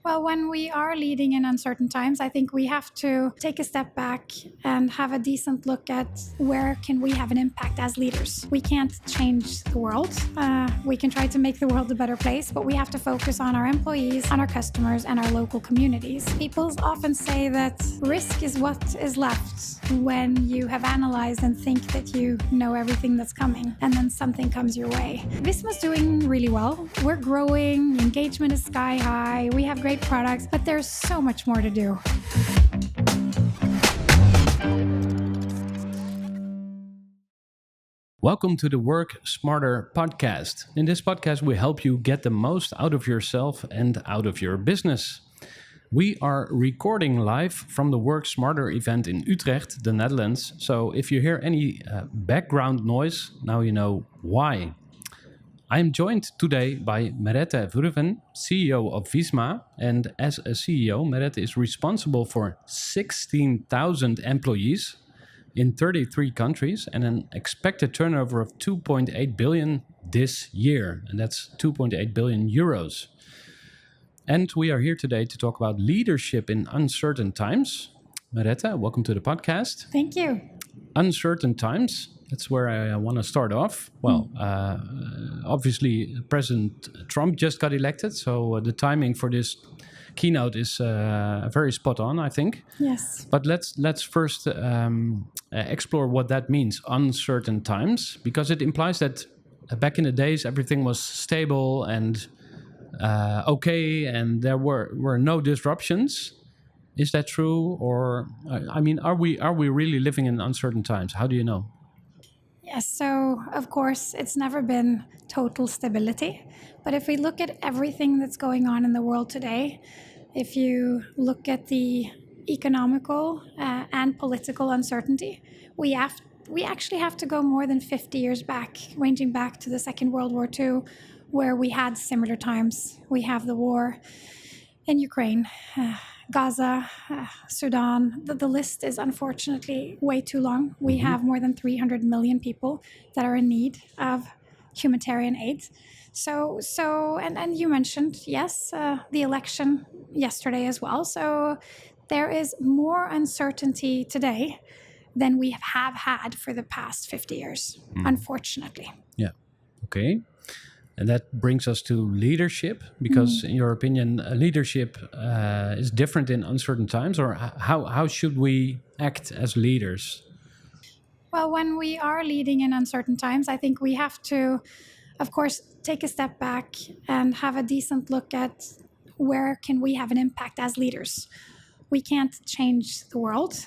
Well, when we are leading in uncertain times, I think we have to take a step back and have a decent look at where can we have an impact as leaders. We can't change the world. We can try to make the world a better place, but we have to focus on our employees, on our customers, and our local communities. People often say that risk is what is left when you have analyzed and think that you know everything that's coming, and then something comes your way. Visma's doing really well. We're growing, engagement is sky high, we have great products, but there's so much more to do. Welcome to the Work Smarter podcast. In this podcast, we help you get the most out of yourself and out of your business. We are recording live from the Work Smarter event in Utrecht, the Netherlands. So if you hear any background noise, now you know why. I am joined today by Merete Hverven, CEO of Visma. And as a CEO, Merete is responsible for 16,000 employees in 33 countries and an expected turnover of 2.8 billion this year. And that's 2.8 billion euros. And we are here today to talk about leadership in uncertain times. Merete, welcome to the podcast. Thank you. Uncertain times. That's where I want to start off. Well, obviously, President Trump just got elected, so the timing for this keynote is very spot on, I think. Yes. But let's first explore what that means, uncertain times, because it implies that back in the days everything was stable and okay, and there were no disruptions. Is that true, or I mean, are we really living in uncertain times? How do you know? Yes, so of course, it's never been total stability. But if we look at everything that's going on in the world today, if you look at the economical and political uncertainty, we actually have to go more than 50 years back, ranging back to the Second World War II, where we had similar times. We have the war in Ukraine, Gaza, Sudan. The list is unfortunately way too long. We have more than 300 million people that are in need of humanitarian aid. So, and you mentioned, yes, the election yesterday as well. So there is more uncertainty today than we have had for the past 50 years, unfortunately. Yeah. Okay. And that brings us to leadership, because in your opinion, leadership is different in uncertain times, or how should we act as leaders? Well, when we are leading in uncertain times, I think we have to, of course, take a step back and have a decent look at where can we have an impact as leaders. We can't change the world.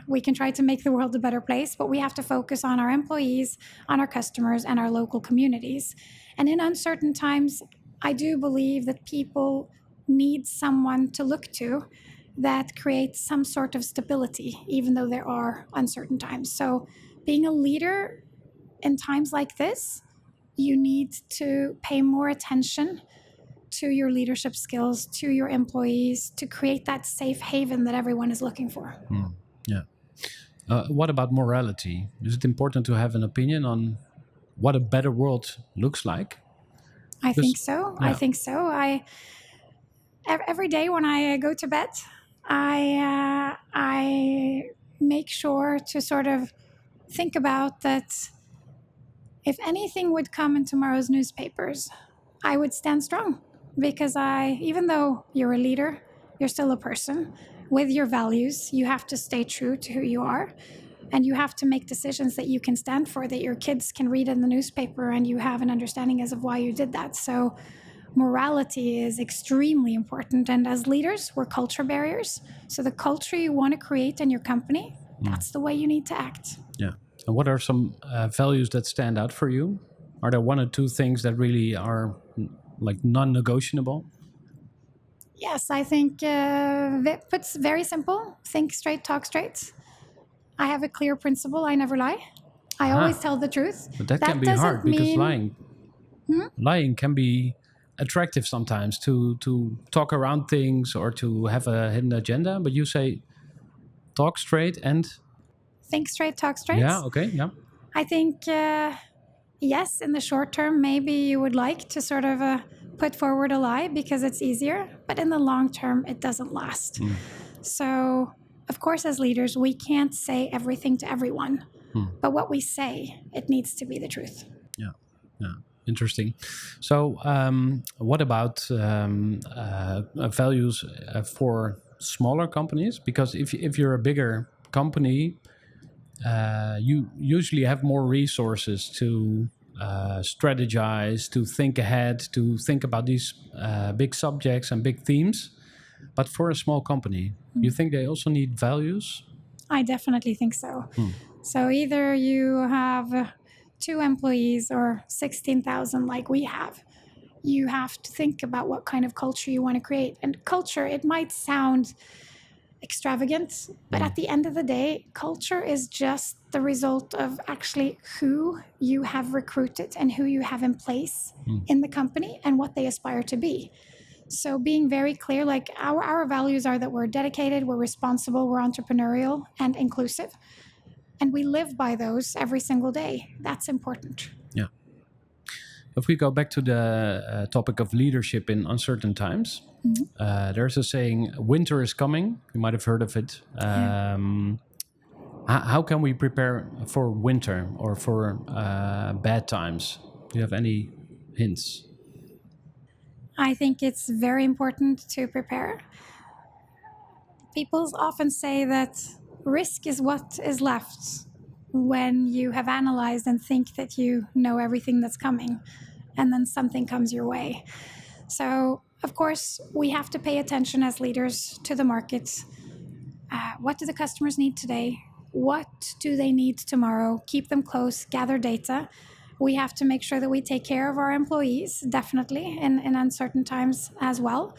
We can try to make the world a better place, but we have to focus on our employees, on our customers, and our local communities. And in uncertain times, I do believe that people need someone to look to that creates some sort of stability, even though there are uncertain times. So being a leader in times like this, you need to pay more attention to your leadership skills, to your employees, to create that safe haven that everyone is looking for. Yeah. What about morality? Is it important to have an opinion on what a better world looks like? I think so. Every day when I go to bed, I make sure to sort of think about that. If anything would come in tomorrow's newspapers, I would stand strong, because even though you're a leader, you're still a person with your values. You have to stay true to who you are. And you have to make decisions that you can stand for, that your kids can read in the newspaper, and you have an understanding as of why you did that. So morality is extremely important. And as leaders, we're culture barriers. So the culture you want to create in your company, that's the way you need to act. Yeah. And what are some values that stand out for you? Are there one or two things that really are like non-negotiable? Yes, I think it's very simple. Think straight, talk straight. I have a clear principle. I never lie. I always tell the truth. But that can be hard, because lying can be attractive sometimes, to talk around things or to have a hidden agenda. But you say talk straight and think straight, talk straight. Yeah. Okay. Yeah. I think yes, in the short term, maybe you would like to sort of put forward a lie because it's easier, but in the long term, it doesn't last. So, of course, as leaders, we can't say everything to everyone, but what we say, it needs to be the truth. Yeah, yeah. Interesting. So, what about values for smaller companies? Because if you're a bigger company, you usually have more resources to strategize, to think ahead, to think about these big subjects and big themes. But for a small company, you think they also need values? I definitely think so. So either you have 2 employees or 16,000 like we have. You have to think about what kind of culture you want to create. And culture, it might sound extravagant, but at the end of the day, culture is just the result of actually who you have recruited and who you have in place in the company and what they aspire to be. So being very clear, like our values are that we're dedicated, we're responsible, we're entrepreneurial and inclusive. And we live by those every single day. That's important. Yeah. If we go back to the topic of leadership in uncertain times, there's a saying, winter is coming. You might have heard of it. How can we prepare for winter or for bad times? Do you have any hints? I think it's very important to prepare. People often say that risk is what is left when you have analyzed and think that you know everything that's coming, and then something comes your way. So, of course, we have to pay attention as leaders to the market. What do the customers need today? What do they need tomorrow? Keep them close, gather data. We have to make sure that we take care of our employees, definitely, in uncertain times as well.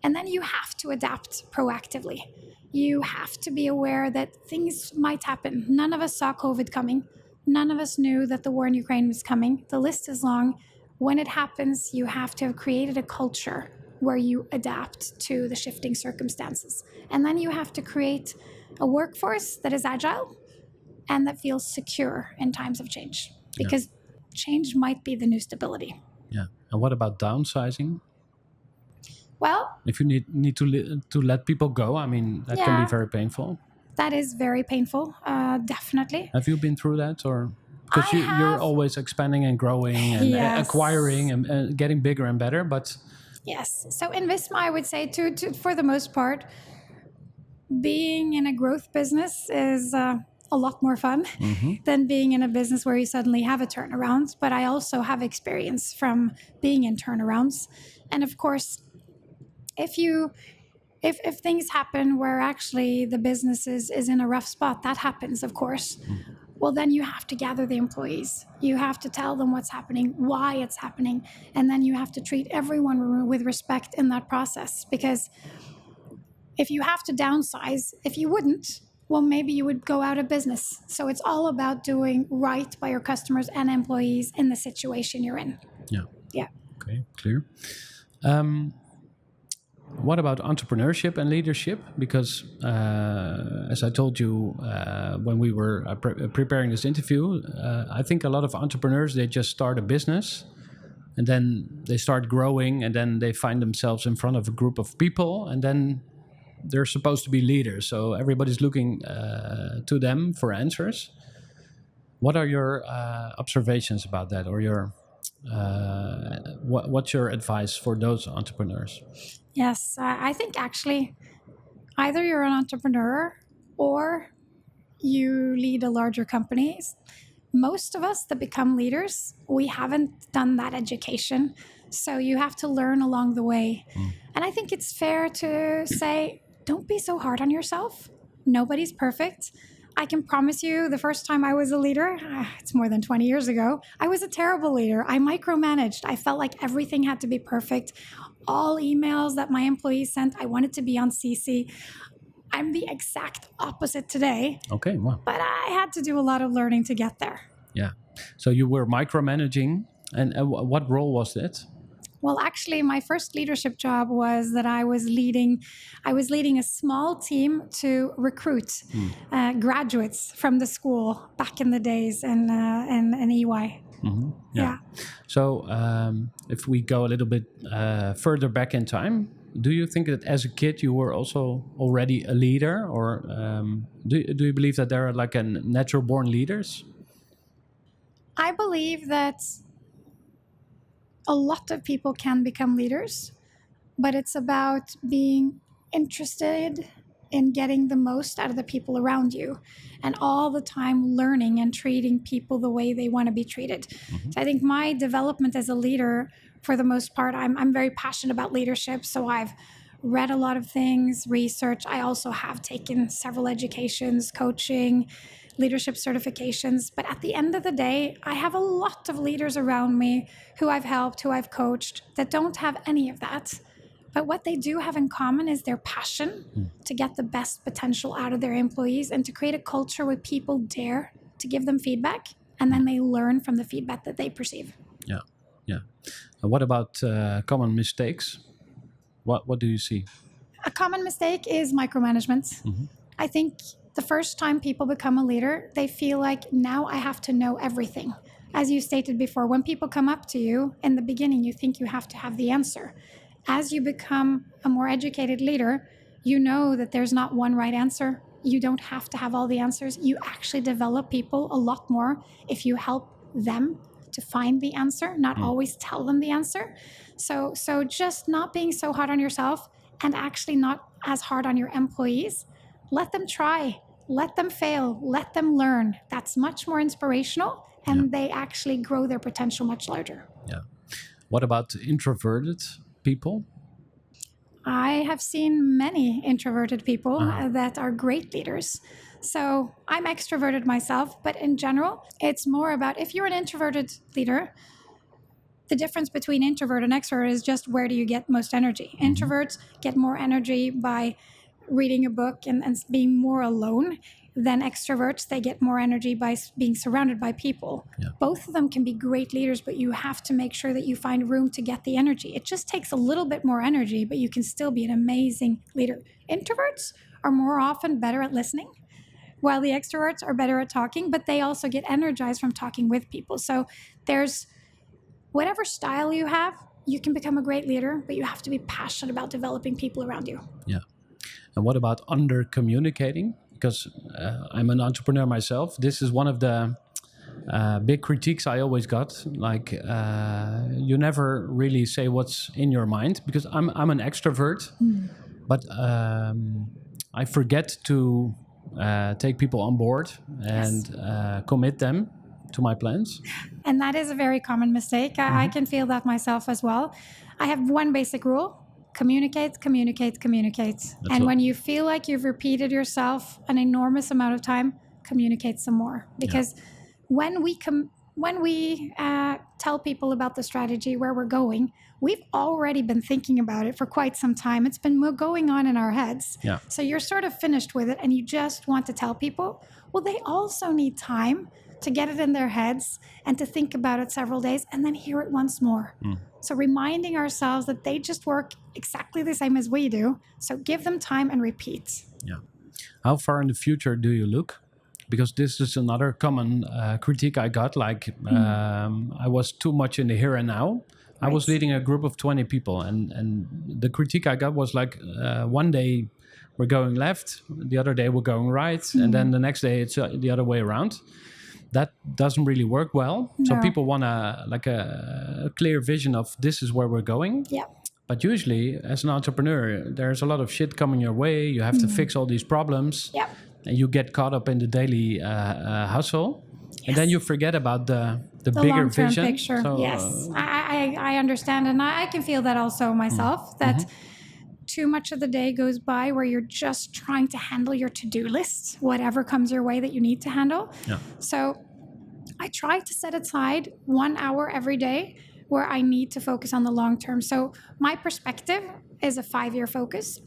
And then you have to adapt proactively. You have to be aware that things might happen. None of us saw COVID coming. None of us knew that the war in Ukraine was coming. The list is long. When it happens, you have to have created a culture where you adapt to the shifting circumstances. And then you have to create a workforce that is agile and that feels secure in times of change. Because change might be the new stability. Yeah. And what about downsizing? Well, if you need to let people go, I mean, that can be very painful. That is very painful, definitely. Have you been through that, or because you're always expanding and growing and acquiring and getting bigger and better? But yes, so in Visma, I would say to for the most part, being in a growth business is a lot more fun than being in a business where you suddenly have a turnaround. But I also have experience from being in turnarounds, and of course, if things happen where actually the business is in a rough spot, that happens, of course. Well, then you have to gather the employees. You have to tell them what's happening, why it's happening, and then you have to treat everyone with respect in that process. Because if you have to downsize, if you wouldn't, well, maybe you would go out of business. So it's all about doing right by your customers and employees in the situation you're in. Yeah. Okay, clear. What about entrepreneurship and leadership? Because as I told you when we were preparing this interview, I think a lot of entrepreneurs, they just start a business and then they start growing and then they find themselves in front of a group of people and then they're supposed to be leaders. So everybody's looking to them for answers. What are your observations about that, or your what's your advice for those entrepreneurs? Yes, I think actually either you're an entrepreneur or you lead a larger company. Most of us that become leaders, we haven't done that education. So you have to learn along the way. And I think it's fair to say, don't be so hard on yourself. Nobody's perfect. I can promise you the first time I was a leader, it's more than 20 years ago, I was a terrible leader. I micromanaged. I felt like everything had to be perfect. All emails that my employees sent, I wanted to be on CC. I'm the exact opposite today. Okay, wow. But I had to do a lot of learning to get there. Yeah. So you were micromanaging, and what role was that? Well, actually, my first leadership job was that I was leading a small team to recruit graduates from the school back in the days in EY. Yeah. So if we go a little bit further back in time, do you think that as a kid you were also already a leader, or do you believe that there are like natural born leaders? I believe that a lot of people can become leaders, but it's about being interested in getting the most out of the people around you and all the time learning and treating people the way they want to be treated. So I think my development as a leader, for the most part, I'm very passionate about leadership. So I've read a lot of things, research. I also have taken several educations, coaching, leadership certifications. But at the end of the day, I have a lot of leaders around me who I've helped, who I've coached, that don't have any of that. But what they do have in common is their passion to get the best potential out of their employees and to create a culture where people dare to give them feedback, and then they learn from the feedback that they perceive. Yeah, yeah. And what about common mistakes? What do you see? A common mistake is micromanagement. I think the first time people become a leader, they feel like, now I have to know everything. As you stated before, when people come up to you, in the beginning, you think you have to have the answer. As you become a more educated leader, you know that there's not one right answer. You don't have to have all the answers. You actually develop people a lot more if you help them to find the answer, not always tell them the answer. So just not being so hard on yourself and actually not as hard on your employees. Let them try, let them fail, let them learn. That's much more inspirational, and they actually grow their potential much larger. Yeah. What about introverted people? I have seen many introverted people that are great leaders. So I'm extroverted myself, but in general, it's more about, if you're an introverted leader, the difference between introvert and extrovert is just where do you get most energy. Introverts get more energy by reading a book and being more alone than extroverts. They get more energy by being surrounded by people. Yeah. Both of them can be great leaders, but you have to make sure that you find room to get the energy. It just takes a little bit more energy, but you can still be an amazing leader. Introverts are more often better at listening, while the extroverts are better at talking, but they also get energized from talking with people. So there's whatever style you have, you can become a great leader, but you have to be passionate about developing people around you. Yeah. And what about under communicating? Because I'm an entrepreneur myself. This is one of the big critiques I always got. Like, you never really say what's in your mind, because I'm an extrovert, but I forget to take people on board and commit them to my plans. And that is a very common mistake. I can feel that myself as well. I have one basic rule: communicate, communicate, communicate. And when you feel like you've repeated yourself an enormous amount of time, communicate some more. Because when we tell people about the strategy, where we're going, we've already been thinking about it for quite some time. It's been going on in our heads. Yeah. So you're sort of finished with it and you just want to tell people. Well, they also need time to get it in their heads and to think about it several days and then hear it once more. So reminding ourselves that they just work exactly the same as we do. So give them time and repeat. Yeah. How far in the future do you look? Because this is another common critique I got. Like, I was too much in the here and now. I was leading a group of 20 people, and the critique I got was like, one day we're going left, the other day we're going right, and then the next day it's the other way around. That doesn't really work well. No. So people want a clear vision of this is where we're going. Yeah. But usually, as an entrepreneur, there's a lot of shit coming your way. You have to fix all these problems. Yeah. And you get caught up in the daily hustle. And then you forget about the bigger long-term vision. Picture. So, yes, I understand. And I can feel that also myself, that too much of the day goes by where you're just trying to handle your to-do list, whatever comes your way that you need to handle. Yeah. So I try to set aside 1 hour every day where I need to focus on the long term. So my perspective is a 5-year focus.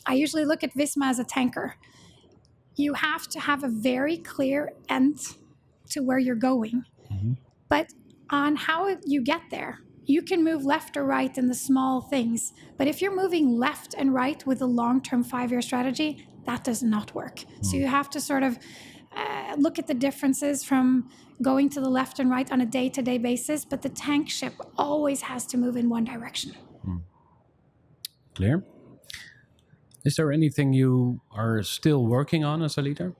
I usually look at Visma as a tanker. You have to have a very clear end to where you're going. But on how you get there, you can move left or right in the small things. But if you're moving left and right with a long-term 5-year strategy, that does not work. So you have to sort of look at the differences from going to the left and right on a day-to-day basis, but the tank ship always has to move in one direction. Clear. Is there anything you are still working on as a leader?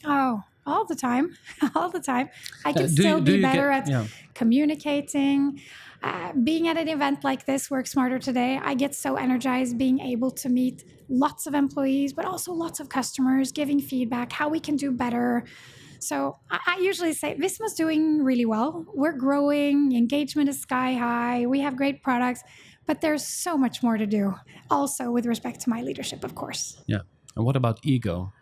Oh, all the time. All the time. I can still be better at communicating. Being at an event like this, Work Smarter Today, I get so energized being able to meet lots of employees, but also lots of customers, giving feedback, how we can do better. So I usually say Visma's doing really well. We're growing, engagement is sky high, we have great products, but there's so much more to do. Also with respect to my leadership, of course. Yeah. And what about ego?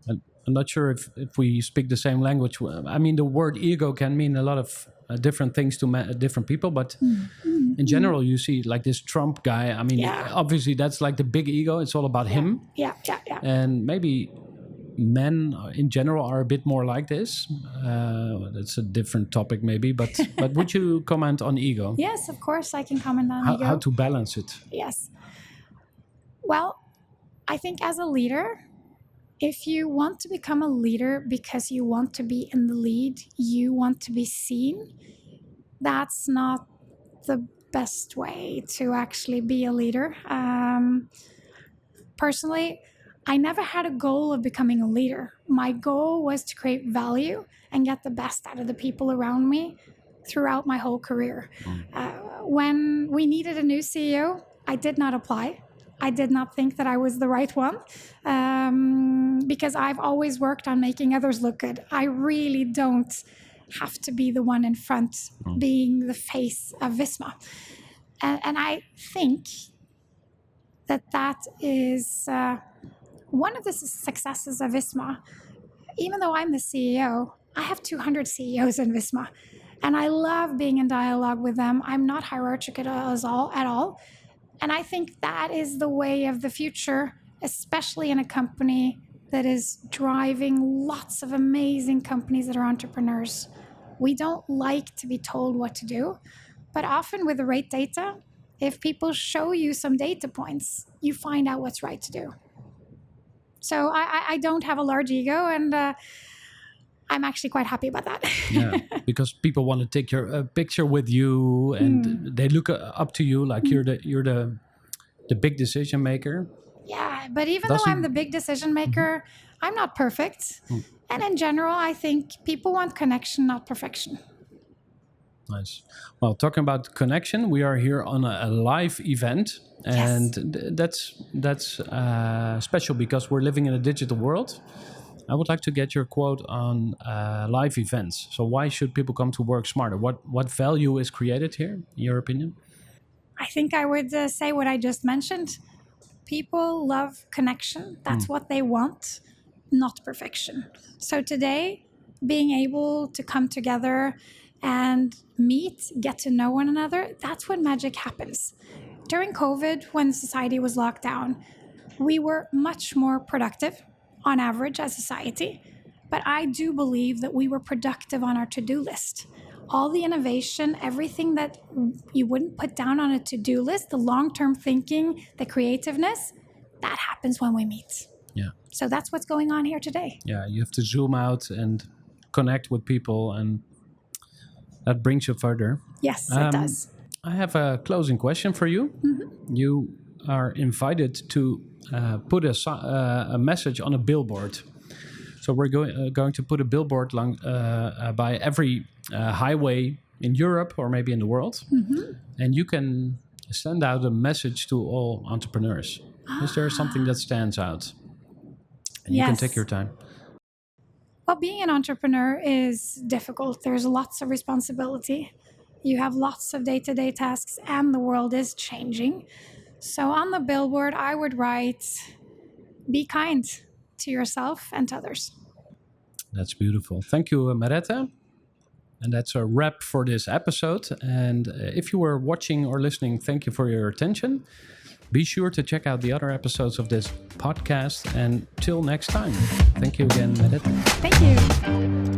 I'm not sure if we speak the same language. I mean, the word ego can mean a lot of different things to different people, but in general, you see like this Trump guy. I mean, obviously that's like the big ego. It's all about him. Yeah. And maybe men in general are a bit more like this. That's a different topic maybe, but would you comment on ego? Yes, of course I can comment on ego. How to balance it? Yes. Well, I think as a leader, if you want to become a leader because you want to be in the lead, you want to be seen, that's not the best way to actually be a leader. Personally, I never had a goal of becoming a leader. My goal was to create value and get the best out of the people around me throughout my whole career. When we needed a new CEO, I did not apply. I did not think that I was the right one because I've always worked on making others look good. I really don't have to be the one in front, being the face of Visma. And I think that is one of the successes of Visma. Even though I'm the CEO, I have 200 CEOs in Visma. And I love being in dialogue with them. I'm not hierarchical at all. And I think that is the way of the future, especially in a company that is driving lots of amazing companies that are entrepreneurs. We don't like to be told what to do, but often with the right data, if people show you some data points, you find out what's right to do. So I don't have a large ego, and I'm actually quite happy about that. Yeah, because people want to take your picture with you, and they look up to you like you're the big decision maker. Yeah, but even though I'm the big decision maker, I'm not perfect. And in general, I think people want connection, not perfection. Nice. Well, talking about connection, we are here on a live event, and that's special because we're living in a digital world. I would like to get your quote on live events. So why should people come to Work Smarter? What value is created here, in your opinion? I think I would say what I just mentioned. People love connection. That's what they want, not perfection. So today, being able to come together and meet, get to know one another, that's when magic happens. During COVID, when society was locked down, we were much more productive on average as a society, but I do believe that we were productive on our to-do list. All the innovation, everything that you wouldn't put down on a to-do list, the long-term thinking, the creativeness, that happens when we meet. Yeah. So that's what's going on here today. Yeah, you have to zoom out and connect with people, and that brings you further. Yes, it does. I have a closing question for you. You are invited to put a message on a billboard. So we're going to put a billboard by every highway in Europe or maybe in the world. And you can send out a message to all entrepreneurs. Is there something that stands out? And you can take your time. Well, being an entrepreneur is difficult. There's lots of responsibility. You have lots of day-to-day tasks, and the world is changing. So on the billboard, I would write, be kind to yourself and to others. That's beautiful. Thank you, Merete. And that's a wrap for this episode. And if you were watching or listening, thank you for your attention. Be sure to check out the other episodes of this podcast. And till next time, thank you again, Merete. Thank you.